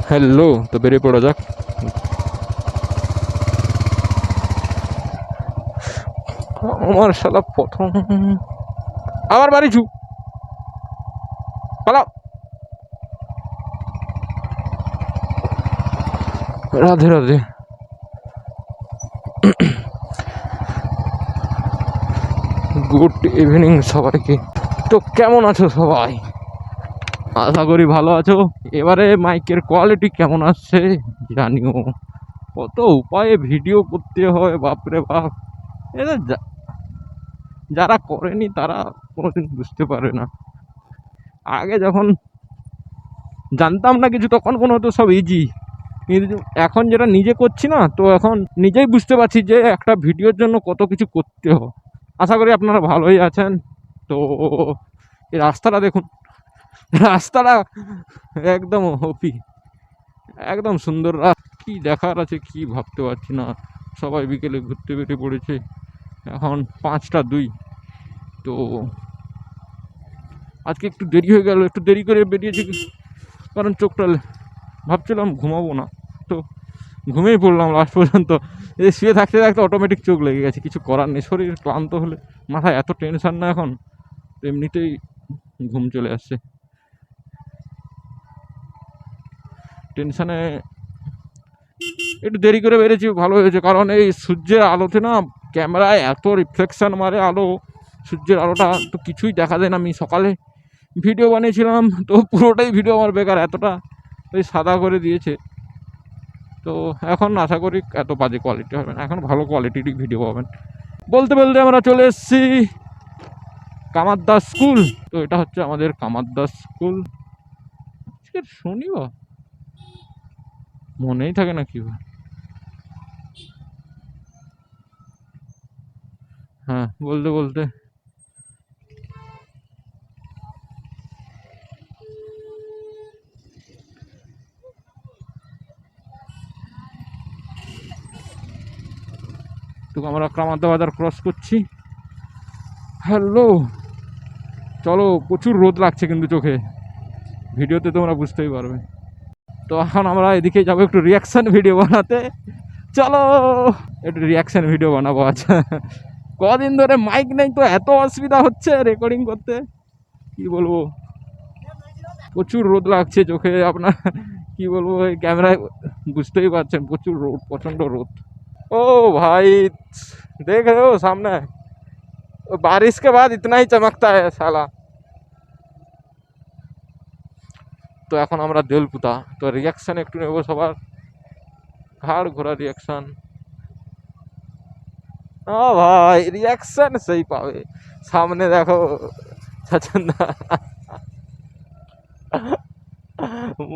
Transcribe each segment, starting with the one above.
Hello, তো বেরিয়ে পড়া যাক। আমার শালা প্রথম আবার বাড়ি ছু পালাও। রাধে রাধে। গুড ইভিনিং সবাইকে। তো কেমন আছো সবাই? আশা করি ভালো আছো। এবারে মাইকের কোয়ালিটি কেমন আসছে জানিও। কত উপায়ে ভিডিও করতে হয়, বাপরে বাপ। এটা যারা করেনি তারা কোনোদিন বুঝতে পারে না। আগে যখন জানতাম না কিছু তখন কোনো হতো সব ইজি, কিন্তু এখন যেটা নিজে করছি না, তো এখন নিজেই বুঝতে পারছি যে একটা ভিডিওর জন্য কত কিছু করতে হয়। আশা করি আপনারা ভালোই আছেন। তো এই রাস্তাটা দেখুন, রাস্তাটা একদম হপি, একদম সুন্দর। কি দেখার আছে কি ভাবতে পারছি না। সবাই বিকেলে ঘুরতে বেরিয়ে পড়েছে। এখন 5টা 2। তো আজকে একটু দেরি হয়ে গেল, একটু দেরি করে বেরিয়েছি কারণ চোখটা ভাবছিলাম ঘুমাবো না, তো ঘুমিয়ে পড়লাম লাস্ট পর্যন্ত। এই শুয়ে থাকতে থাকতে অটোমেটিক চোখ লেগে গেছে, কিছু করার নেই। শরীর ক্লান্ত হলে মাথায় এত টেনশন না এখন, এমনিতেই ঘুম চলে আসছে। টেনশানে একটু দেরি করে বেরিয়েছি, ভালো হয়েছে। কারণ এই সূর্যের আলোতে না ক্যামেরায় এত রিফ্লেকশান মারে আলো, সূর্যের আলোটা তো কিছুই দেখা যায় না। আমি সকালে ভিডিও বানিয়েছিলাম, তো পুরোটাই ভিডিও আমার বেকার, এতটা ওই সাদা করে দিয়েছে। তো এখন আশা করি এত বাজে কোয়ালিটি হবে না, এখন ভালো কোয়ালিটিরই ভিডিও পাবেন। বলতে বলতে আমরা চলে এসেছি কামারদাস স্কুল। তো এটা হচ্ছে আমাদের কামারদাস স্কুল। আজকের শনিবার, মনেই থাকে না কি। হ্যাঁ, বলতে বলতে তো আমরা কামারদা বাজার ক্রস করছি। হ্যালো, চলো। প্রচুর রোদ লাগছে কিন্তু চোখে, ভিডিওতে তোমরা বুঝতেই পারবে। তো এখন আমরা এদিকে যাবো একটু রিয়াকশান ভিডিও বানাতে। চলো একটু রিয়াকশান ভিডিও বানাবো। আচ্ছা, কদিন ধরে মাইক নেই তো এত অসুবিধা হচ্ছে রেকর্ডিং করতে, কি বলবো। প্রচুর রোদ লাগছে চোখে, আপনার কি বলবো, এই ক্যামেরায় বুঝতেই পারছেন প্রচুর রোদ, প্রচণ্ড রোদ। ओ भाई, देख रहे हो सामने, बारिश के बाद इतना ही चमकता है साला। তো এখন আমরা দেউলপুতা, তো রিয়াকশন একটু নেব সবার, ঘাড় ঘোরা রিয়াকশন। ও ভাই, রিয়াকশন সেই পাবে। সামনে দেখো ছাচন্দা,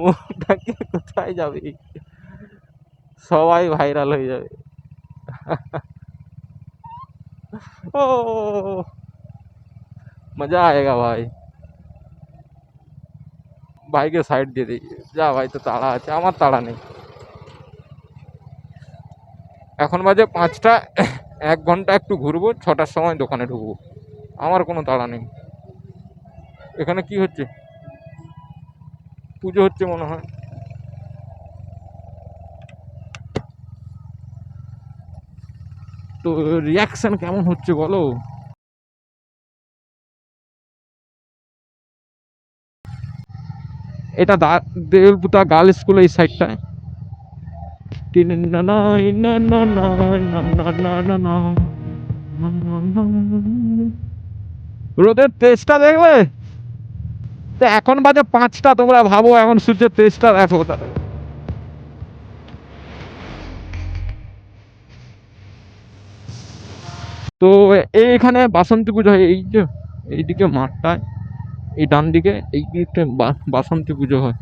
মুখটাকে কোথায় যাবে, সবাই ভাইরাল হয়ে যাবে। ও মজা আয়েগা ভাই। ভাইকে সাইড দিয়ে দিই, যা ভাই, তো তাড়া আছে, আমার তাড়া নেই। এখন বাজে 5টা, 1 ঘন্টা একটু ঘুরবো, 6টার সময় দোকানে ঢুকবো, আমার কোনো তাড়া নেই। এখানে কি হচ্ছে? পুজো হচ্ছে মনে হয়। তো রিয়াকশন কেমন হচ্ছে বলো। এটা দেউলপুতা গার্লস স্কুল এই সাইডটায়। রোদের তেজটা দেখবে, তো এখন বাজে 5টা, তোমরা ভাবো এখন সূর্যের তেজটা দেখো। তো এইখানে বাসন্তী পুজো হয়, এই যে এইদিকে মাঠটায়, এই ডান দিকে এই দিকটা বাসন্তী পুজো হয়।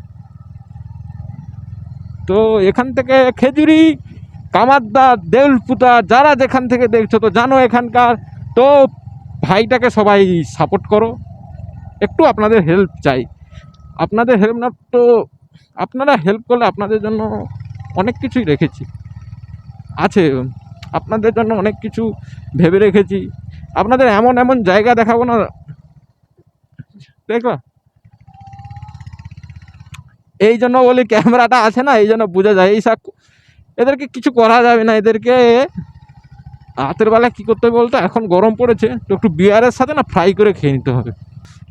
তো এখান থেকে খেজুরি, কামারদা, দেউলপুতা, যারা যেখান থেকে দেখছো তো জানো এখানকার। তো ভাইটাকে সবাই সাপোর্ট করো, একটু আপনাদের হেল্প চাই। আপনাদের হেল্প না তো, আপনারা হেল্প করলে আপনাদের জন্য অনেক কিছুই রেখেছি আছে, আপনাদের জন্য অনেক কিছু ভেবে রেখেছি। আপনাদের এমন এমন জায়গা দেখাবো না, দেখবা এই জন্য বলি ক্যামেরাটা আছে না, এই জন্য বোঝা যায়। এইসব এদেরকে কিছু করা যাবে না, এদেরকে রাতের বেলা কী করতে হবে বলতো, এখন গরম পড়েছে তো একটু বিয়ারের সাথে না ফ্রাই করে খেয়ে নিতে হবে।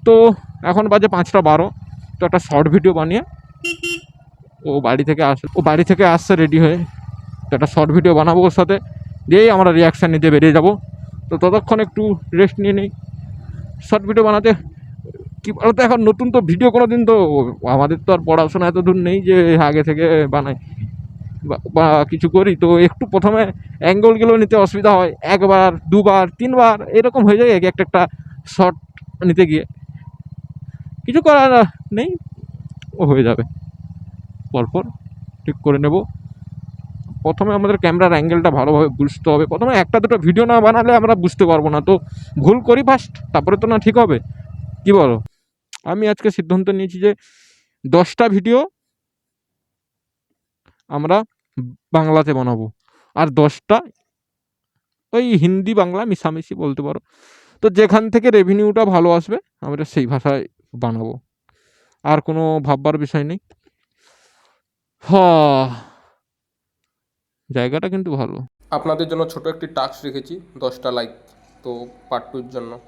তো এখন বাজে 5টা 12, তো একটা শর্ট ভিডিও বানিয়ে ও বাড়ি থেকে আসছে রেডি হয়ে, তো একটা শর্ট ভিডিও বানাবো ওর সাথে, দিয়েই আমরা রিয়াকশান নিতে বেরিয়ে যাব। তো ততক্ষণ একটু রেস্ট নিয়ে নিই। শর্ট ভিডিও বানাতে কী বলতো, এখন নতুন তো ভিডিও কোনো দিন তো আমাদের তো আর পড়াশোনা এত দূর নেই যে আগে থেকে বানাই বা কিছু করি। তো একটু প্রথমে অ্যাঙ্গেলগুলো নিতে অসুবিধা হয়, 1 বার 2 বার 3 বার এরকম হয়ে যায় একটা শর্ট নিতে গিয়ে। কিছু করার নেই, ও হয়ে যাবে, পরপর ঠিক করে নেব। প্রথমে আমাদের ক্যামেরার অ্যাঙ্গেলটা ভালোভাবে বুঝতে হবে। প্রথমে 1টা 2টা ভিডিও না বানালে আমরা বুঝতে পারবো না, তো ভুল করি ফার্স্ট, তারপরে তো না ঠিক হবে, কি বলো? আমি আজকে সিদ্ধান্ত নিয়েছি যে 10টা ভিডিও আমরা বাংলাতে বানাবো, আর 10টা ওই হিন্দি বাংলা মিশামিশি বলতে পারো। তো যেখান থেকে রেভিনিউটা ভালো আসবে আমরা সেই ভাষায় বানাবো, আর কোনো ভাববার বিষয় নেই। হ্যাঁ, জায়গাটা কিন্তু ভালো। আপনাদের জন্য ছোট একটি টাস্ক রেখেছি, 10টা লাইক, তো পার্ট 2 এর জন্য।